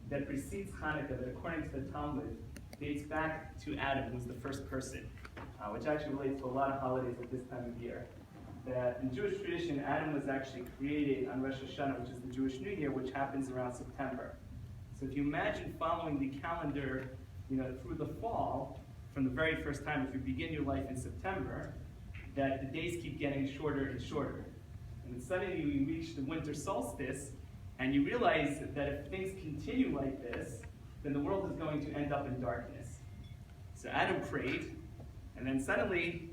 that precedes Hanukkah, that according to the Talmud, dates back to Adam, who was the first person, which actually relates to a lot of holidays at this time of year. That in Jewish tradition, Adam was actually created on Rosh Hashanah, which is the Jewish New Year, which happens around September. So if you imagine following the calendar, through the fall, from the very first time, if you begin your life in September, that the days keep getting shorter and shorter. And then suddenly you reach the winter solstice, and you realize that if things continue like this, then the world is going to end up in darkness. So Adam prayed, and then suddenly,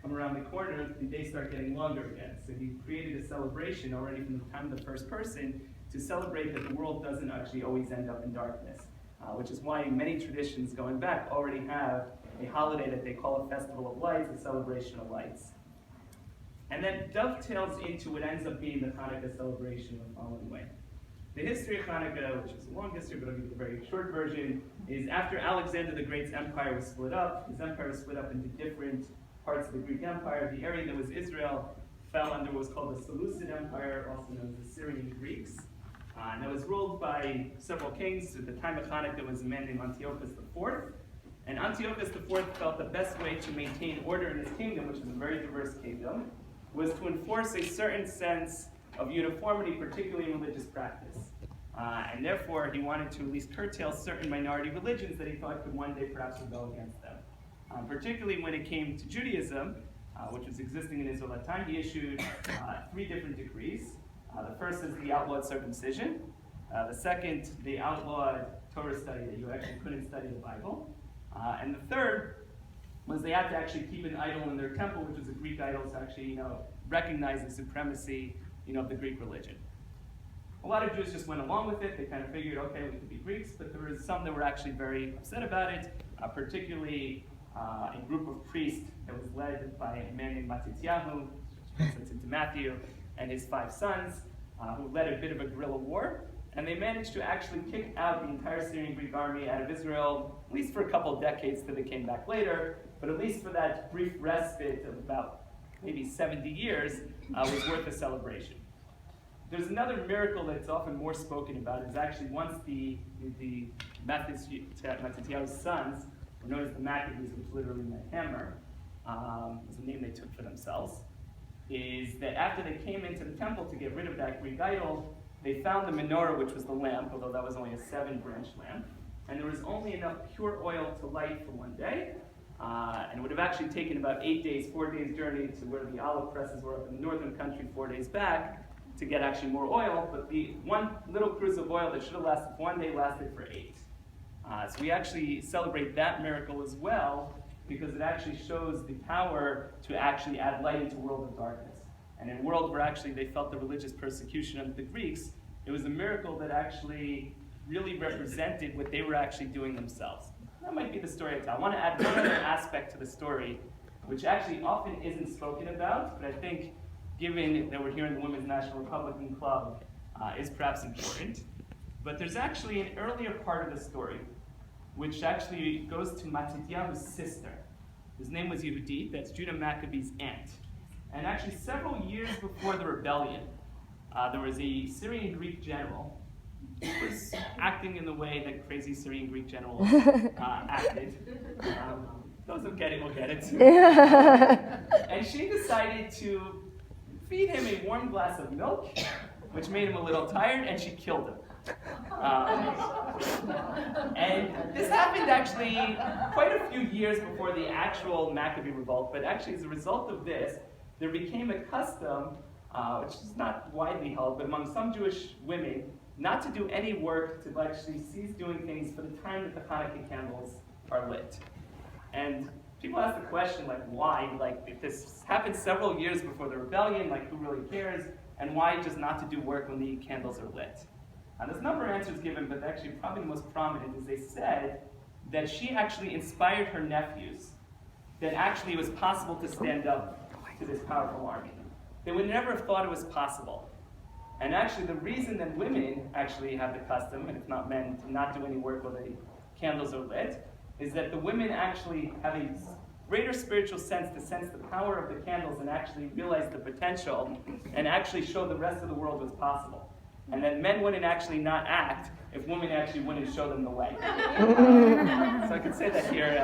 come around the corner, the days start getting longer again. So he created a celebration already from the time of the first person to celebrate that the world doesn't actually always end up in darkness. Which is why many traditions going back already have a holiday that they call a festival of lights, a celebration of lights. And that dovetails into what ends up being the Hanukkah celebration in the following way. The history of Hanukkah, which is a long history, but I'll give you the very short version, is after Alexander the Great's empire was split up, his empire was split up into different parts of the Greek Empire. The area that was Israel fell under what was called the Seleucid Empire, also known as the Syrian Greeks. And it was ruled by several kings. At the time of Hanukkah, there was a man named Antiochus IV. And Antiochus IV felt the best way to maintain order in his kingdom, which was a very diverse kingdom, was to enforce a certain sense of uniformity, particularly in religious practice. And therefore, he wanted to at least curtail certain minority religions that he thought could one day perhaps rebel against them. Particularly when it came to Judaism, which was existing in Israel at the time, he issued 3 different decrees. The first is the outlawed circumcision. The second, the outlawed Torah study, that you actually couldn't study the Bible. And the third was they had to actually keep an idol in their temple, which was a Greek idol, to actually, recognize the supremacy, of the Greek religion. A lot of Jews just went along with it. They kind of figured, okay, we could be Greeks, but there was some that were actually very upset about it, particularly a group of priests that was led by a man named Matityahu, translates into Matthew, and his 5 sons, who led a bit of a guerrilla war. And they managed to actually kick out the entire Syrian Greek army out of Israel, at least for a couple of decades till they came back later, but at least for that brief respite of about maybe 70 years, was worth a celebration. There's another miracle that's often more spoken about, is actually once the Matityahu's sons, were known as the Maccabees, which literally meant hammer, was the name they took for themselves, is that after they came into the temple to get rid of that Greek idol, they found the menorah, which was the lamp, although that was only a 7-branch lamp, and there was only enough pure oil to light for one day, and it would have actually taken about 8 days, 4 days journey to where the olive presses were up in the northern country 4 days back to get actually more oil, but the one little cruse of oil that should have lasted 1 day lasted for 8. So we actually celebrate that miracle as well, because it actually shows the power to actually add light into a world of darkness. And in a world where actually they felt the religious persecution of the Greeks, it was a miracle that actually really represented what they were actually doing themselves. That might be the story I tell. I want to add one other aspect to the story, which actually often isn't spoken about, but I think, given that we're here in the Women's National Republican Club, is perhaps important. But there's actually an earlier part of the story, which actually goes to Matityahu's sister. His name was Yehudit, that's Judah Maccabee's aunt. And actually several years before the rebellion, there was a Syrian Greek general who was acting in the way that crazy Syrian Greek generals acted. Those who get it will get it. And she decided to feed him a warm glass of milk, which made him a little tired, and she killed him. And this happened actually quite a few years before the actual Maccabee revolt, but actually as a result of this, there became a custom, which is not widely held, but among some Jewish women, not to do any work, to actually cease doing things for the time that the Hanukkah candles are lit. And people ask the question, why? If this happened several years before the rebellion, who really cares? And why just not to do work when the candles are lit? And there's a number of answers given, but actually probably the most prominent is they said that she actually inspired her nephews that actually it was possible to stand up to this powerful army. They would never have thought it was possible. And actually the reason that women actually have the custom, and if not men, to not do any work while the candles are lit, is that the women actually have a greater spiritual sense to sense the power of the candles and actually realize the potential and actually show the rest of the world what's possible. And then men wouldn't actually not act if women actually wouldn't show them the way. So I could say that here.